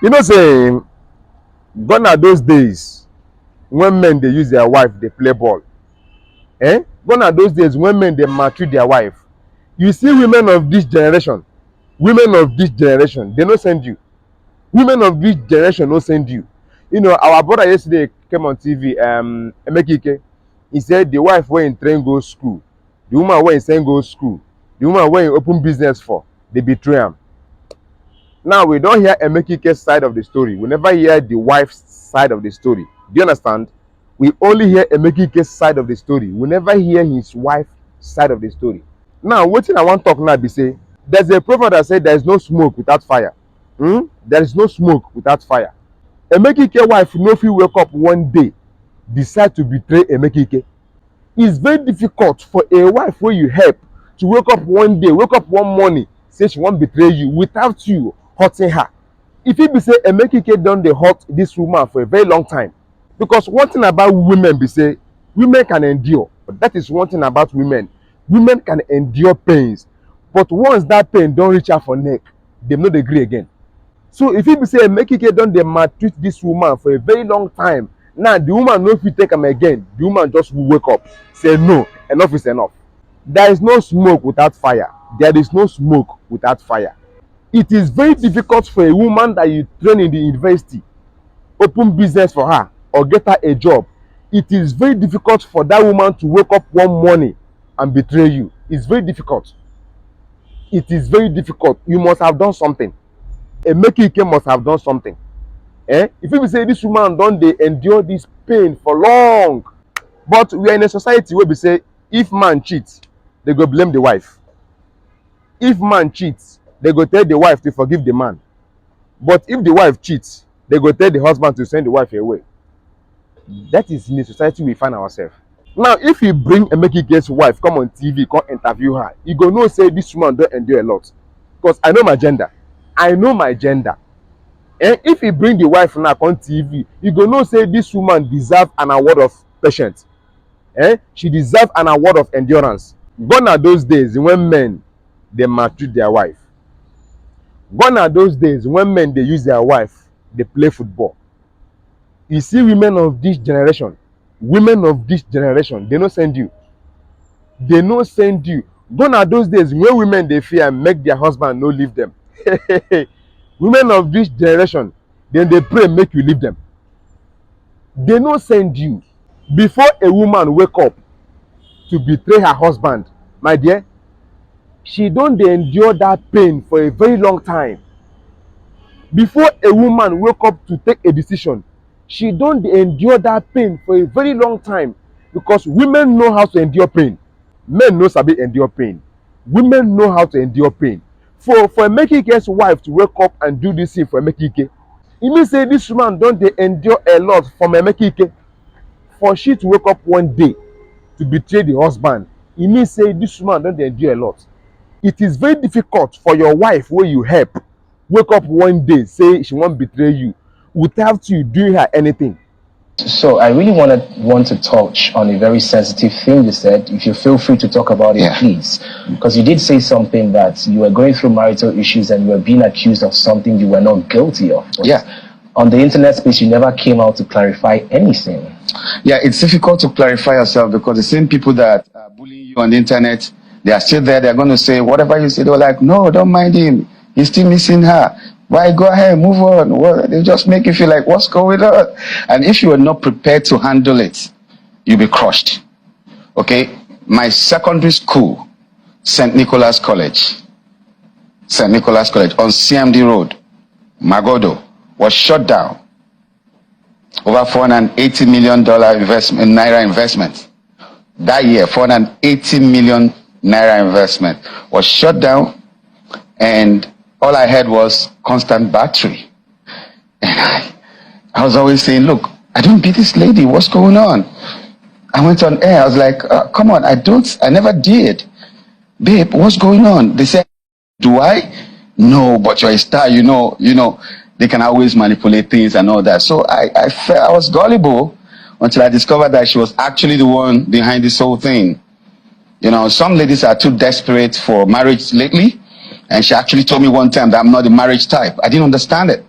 You know, say, gone are those days when men they use their wife, they play ball. Eh? Gone are those days when men they maltreat their wife. You see, women of this generation, they no send you. Women of this generation no send you. You know, our brother yesterday came on TV, Emeka. He said the wife when in train go school, the woman when in send go school, the woman when in open business for, they betray him. Now we don't hear Emeka's side of the story. We never hear the wife's side of the story. Do you understand? We only hear Emeka's side of the story. We never hear his wife's side of the story. Now, what I want to talk now be say, there's a proverb that said there is no smoke without fire. There is no smoke without fire. Emeka's wife no fit wake up one day, decide to betray Emeka. It's very difficult for a wife where you help to wake up one day, wake up one morning, say she won't betray you without you hurting her. If it be say Emeka don dey hurt this woman for a very long time, because one thing about women be say women can endure. That is one thing about women. Women can endure pains, but once that pain don reach her for neck, dem no dey gree again. So if it be say Emeka don dey maltreat this woman for a very long time, now the woman no fit take am again. The woman just wake up, say no, enough is enough. There is no smoke without fire. There is no smoke without fire. It is very difficult for a woman that you train in the university, open business for her or get her a job. It is very difficult for that woman to wake up one morning and betray you. It's very difficult. It is very difficult. You must have done something. Emeka must have done something. If you say this woman don dey endure this pain for long, but we are in a society where we say if man cheats, they go blame the wife. If man cheats, they go tell the wife to forgive the man. But if the wife cheats, they go tell the husband to send the wife away. That is in the society we find ourselves. Now, if you bring Emeka's wife come on TV, come interview her, you go know say this woman don't endure a lot. Because I know my gender. I know my gender. And if you bring the wife now on TV, you go know say this woman deserves an award of patience. She deserves an award of endurance. Gone are those days when men they maltreat their wife. Gone are those days when men they use their wife, they play football. You see, women of this generation, they no send you. They no send you. Gone are those days when women they fear and make their husband no leave them. Women of this generation, then they pray make you leave them. They no send you. Before a woman wake up to betray her husband, my dear, she don't endure that pain for a very long time. Before a woman wake up to take a decision, she don't endure that pain for a very long time, because women know how to endure pain. Men no sabi endure pain. Women know how to endure pain. For Emeka's wife to wake up and do this thing for Emeka, it means say this woman don't they endure a lot from Emeka. For she to wake up one day to betray the husband, it means say this woman don't they endure a lot. It is very difficult for your wife where you help wake up one day say she won't betray you without you doing her anything. So I really want to touch on a very sensitive thing you said. If you feel free to talk about it, please. Because you did say something that you were going through marital issues and you were being accused of something you were not guilty of. But on the internet space, you never came out to clarify anything. Yeah, it's difficult to clarify yourself because the same people that are bullying you on the internet, they are still there. They're going to say whatever you say. They're like, no, don't mind him. He's still missing her. Why? Go ahead, move on. Well, they just make you feel like, what's going on? And if you are not prepared to handle it, you'll be crushed. Okay? My secondary school, St. Nicholas College on CMD Road, Magodo, was shut down. Over $480 million naira investment. That year, 480 million naira investment was shut down, and all I had was constant battery. And I was always saying, look, I don't beat this lady. What's going on? I went on air. I was like, come on, I never did. Babe, what's going on? They said, do I? No, but you're a star, you know, they can always manipulate things and all that. So I felt I was gullible until I discovered that she was actually the one behind this whole thing. You know, some ladies are too desperate for marriage lately. And she actually told me one time that I'm not the marriage type. I didn't understand it.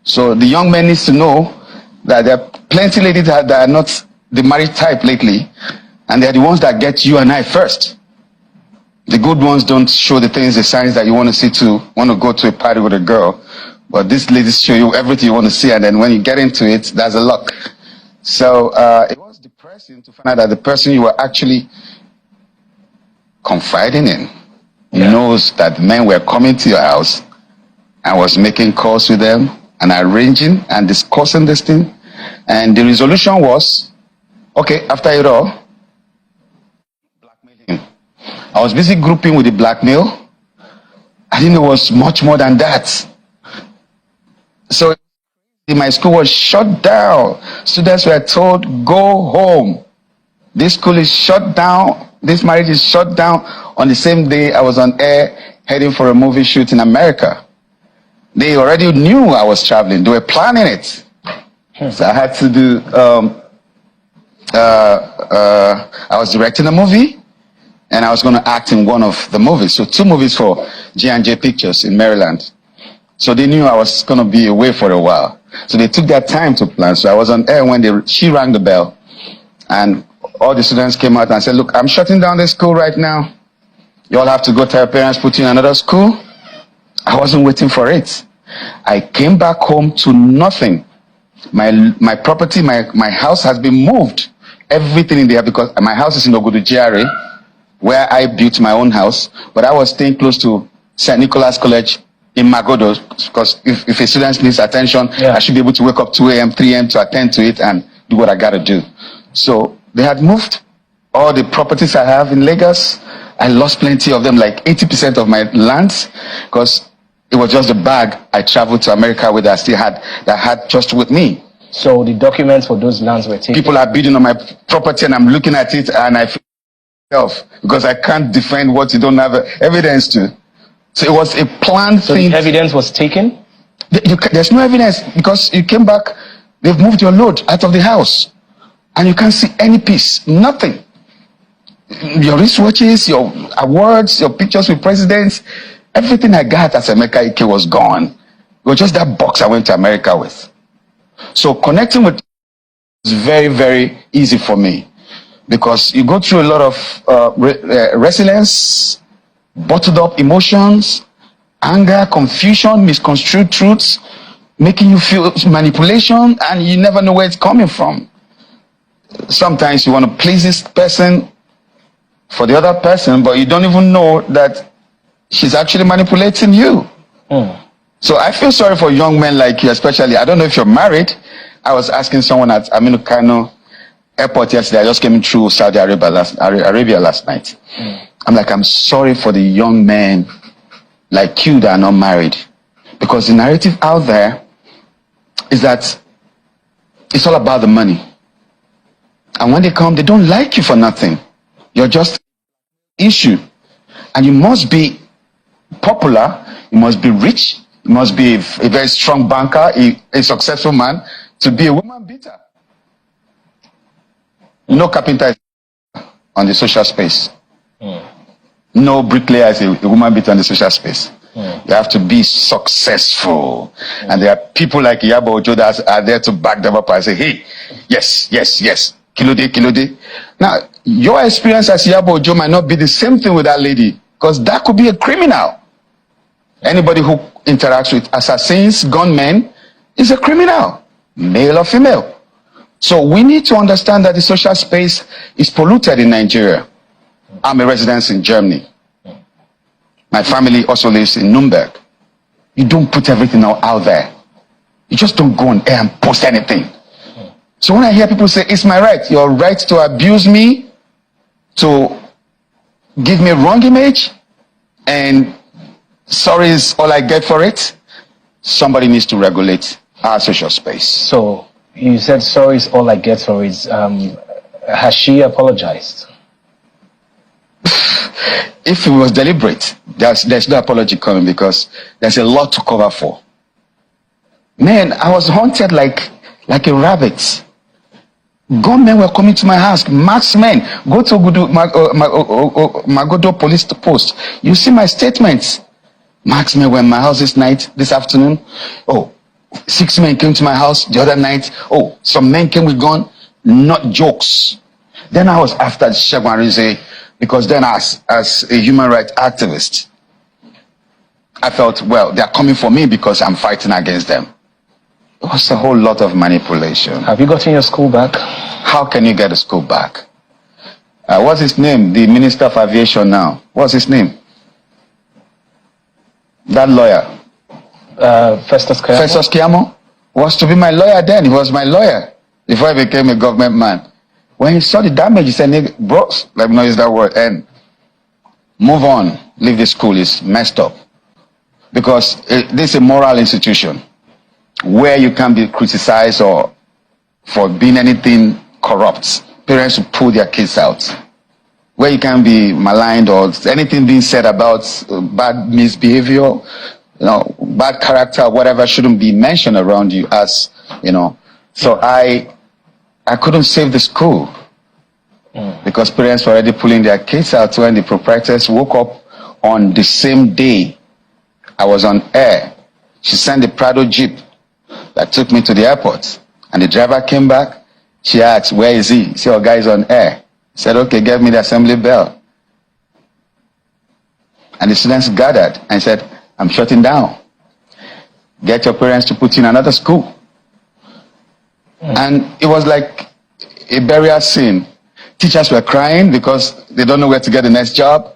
So the young man needs to know that there are plenty ladies that are not the married type lately, and they're the ones that get you and I first. The good ones don't show the things, the signs that you want to see want to go to a party with a girl. But these ladies show you everything you want to see, and then when you get into it, that's a luck. So it was depressing to find out that the person you were actually confiding in knows that men were coming to your house and was making calls with them and arranging and discussing this thing. And the resolution was, okay, after it all, blackmail him. I was busy grouping with the blackmail. I didn't know it was much more than that. So my school was shut down. Students were told, go home. This school is shut down. This marriage is shut down. On the same day, I was on air heading for a movie shoot in America. They already knew I was traveling. They were planning it. So I had to do, I was directing a movie and I was going to act in one of the movies. So 2 movies for J&J Pictures in Maryland. So they knew I was going to be away for a while. So they took their time to plan. So I was on air when she rang the bell. And all the students came out and said, look, I'm shutting down this school right now. You all have to go to your parents, put you in another school. I wasn't waiting for it. I came back home to nothing. My property, my house has been moved. Everything in there, because my house is in Ogudu GRA, where I built my own house. But I was staying close to St. Nicholas College in Magodo, because if a student needs attention, I should be able to wake up 2 a.m., 3 a.m. to attend to it and do what I got to do. So they had moved all the properties I have in Lagos. I lost plenty of them, like 80% of my lands, because it was just a bag I traveled to America with that I had just with me. So the documents for those lands were taken? People are bidding on my property and I'm looking at it and I feel myself, because I can't defend what you don't have evidence to. So it was a planned thing. So the evidence was taken? There's no evidence, because you came back, they've moved your load out of the house and you can't see any piece, nothing. Your wristwatches, your awards, your pictures with presidents, everything I got as Emeka Ike was gone. It was just that box I went to America with. So connecting with is very, very easy for me, because you go through a lot of resilience, bottled up emotions, anger, confusion, misconstrued truths, making you feel manipulation, and you never know where it's coming from. Sometimes you want to please this person for the other person, but you don't even know that she's actually manipulating you. So I feel sorry for young men like you, especially. I don't know if you're married. I was asking someone at Aminu Kano airport yesterday. I just came through Saudi Arabia last night. I'm like, I'm sorry for the young men like you that are not married, because the narrative out there is that it's all about the money. And when they come, they don't like you for nothing. You're just an issue. And you must be popular, you must be rich, you must be a very strong banker, a successful man, to be a woman beater. No carpenter is on the social space. No bricklayer is a woman beater on the social space. You have to be successful. And there are people like Iyabo Ojo that are there to back them up and say, hey, yes, yes, yes, Kilode. Now, your experience as Iyabo Ojo might not be the same thing with that lady, because that could be a criminal. Anybody who interacts with assassins, gunmen, is a criminal, male or female. So we need to understand that the social space is polluted in Nigeria. I'm a resident in Germany. My family also lives in Nuremberg. You don't put everything out there. You just don't go on air and post anything. So when I hear people say, it's my right, your right to abuse me, to give me a wrong image, and sorry is all I get for it, somebody needs to regulate our social space. So you said sorry is all I get for it. Has she apologized? If it was deliberate, there's no apology coming, because there's a lot to cover for. Man, I was haunted like a rabbit. Gunmen were coming to my house, marksmen. Go to Magodo police post. You see my statements. Marksmen were in my house this afternoon. Oh, 6 men came to my house the other night. Oh, some men came with gun. Not jokes. Then I was after Segun Arinze, because then as a human rights activist, I felt, well, they're coming for me because I'm fighting against them. It was a whole lot of manipulation. Have you gotten your school back? How can you get a school back? What's his name? The Minister of Aviation now. What's his name? That lawyer. Festus Keyamo? Festus Keyamo was to be my lawyer then. He was my lawyer before I became a government man. When he saw the damage, he said, bro, let me not use that word, and move on. Leave the school. It's messed up. Because this is a moral institution where you can be criticized or for being anything corrupt. Parents will pull their kids out. Where you can be maligned or anything being said about bad misbehavior, bad character, whatever shouldn't be mentioned around you as, So I couldn't save the school because parents were already pulling their kids out. When the proprietors woke up on the same day I was on air, she sent the Prado Jeep that took me to the airport. And the driver came back. She asked, where is he? He said, our guy is on air. He said, okay, get me the assembly bell. And the students gathered and said, I'm shutting down. Get your parents to put you in another school. And it was like a burial scene. Teachers were crying because they don't know where to get the next job.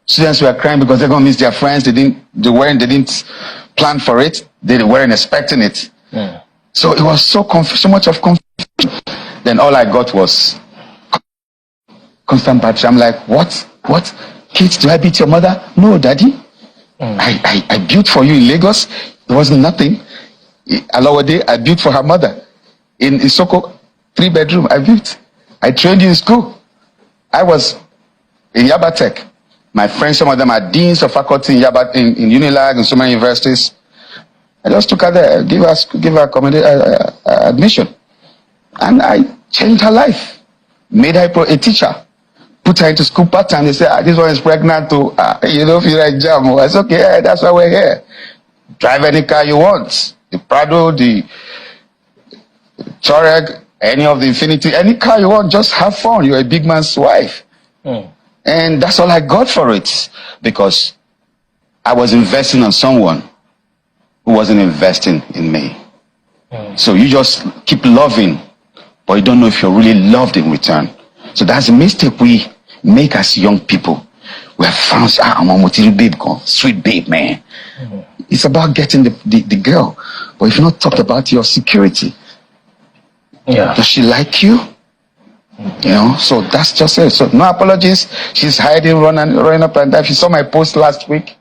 Students were crying because they're going to miss their friends. They didn't plan for it. They weren't expecting it. Yeah. So it was so much of confusion. Then all I got was constant battery. I'm like, what? Kids, do I beat your mother? No, daddy. I built for you in Lagos. It wasn't nothing. Alawade, I built for her mother. In Isoko, 3-bedroom, I built. I trained you in school. I was in Yabatech. My friends, some of them are deans of faculty in Unilag and so many universities. I just took her there, give her admission. And I changed her life. Made her a teacher. Put her into school part-time. They say, this one is pregnant too. You don't feel like jam. I said, okay, that's why we're here. Drive any car you want. The Prado, the Touareg, any of the Infinity, any car you want, just have fun. You're a big man's wife. And that's all I got for it. Because I was investing on someone who wasn't investing in me. So you just keep loving, but you don't know if you're really loved in return. So that's a mistake we make as young people. We have found, I'm a material babe, sweet babe, man. It's about getting the girl. But if you not talked about your security, does she like you? So that's just it. So no apologies. She's hiding, running up and down. She saw my post last week.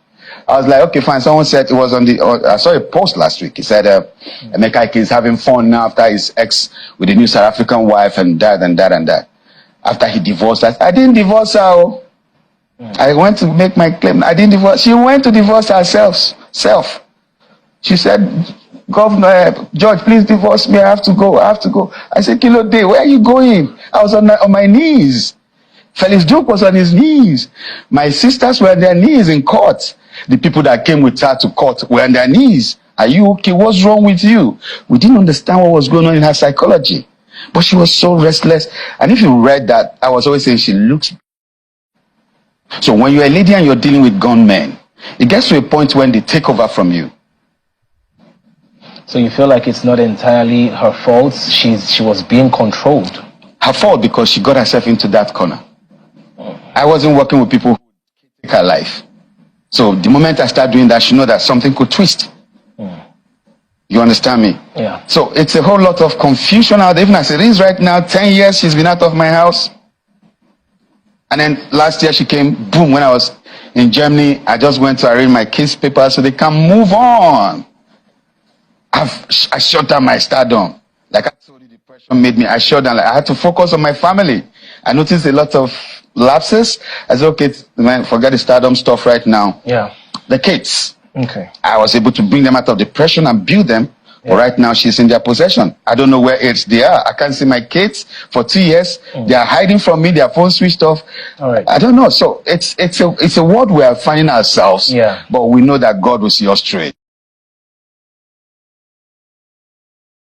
I was like, okay, fine. Someone said it was on I saw a post last week. He said, Emeka is having fun now after his ex with a new South African wife and that and that and that. After he divorced her. I didn't divorce her. I went to make my claim. I didn't divorce. She went to divorce herself. She said, Governor, George, please divorce me. I have to go. I said, Kilo Day, where are you going? I was on my knees. Felix Duke was on his knees. My sisters were on their knees in court. The people that came with her to court were on their knees. Are you okay? What's wrong with you? We didn't understand what was going on in her psychology. But she was so restless. And if you read that, I was always saying she looks. So when you're a lady and you're dealing with gunmen, it gets to a point when they take over from you. So you feel like it's not entirely her fault? She was being controlled. Her fault because she got herself into that corner. I wasn't working with people who take her life. So the moment I start doing that, she know that something could twist. You understand me? Yeah. So it's a whole lot of confusion out there. Even as it is right now, 10 years she's been out of my house. And then last year she came, boom, when I was in Germany, I just went to arrange my kids' papers so they can move on. I shut down my stardom. Like I told you, depression made me, I shut down. Like I had to focus on my family. I noticed a lot of lapses. I said, okay, man, forget the stardom stuff right now. Yeah. The kids. Okay. I was able to bring them out of depression and build them. Yeah. But right now she's in their possession. I don't know where they are. I can't see my kids for 2 years. They are hiding from me. Their phone switched off. All right. I don't know. So it's a world we are finding ourselves. Yeah. But we know that God will see us through it.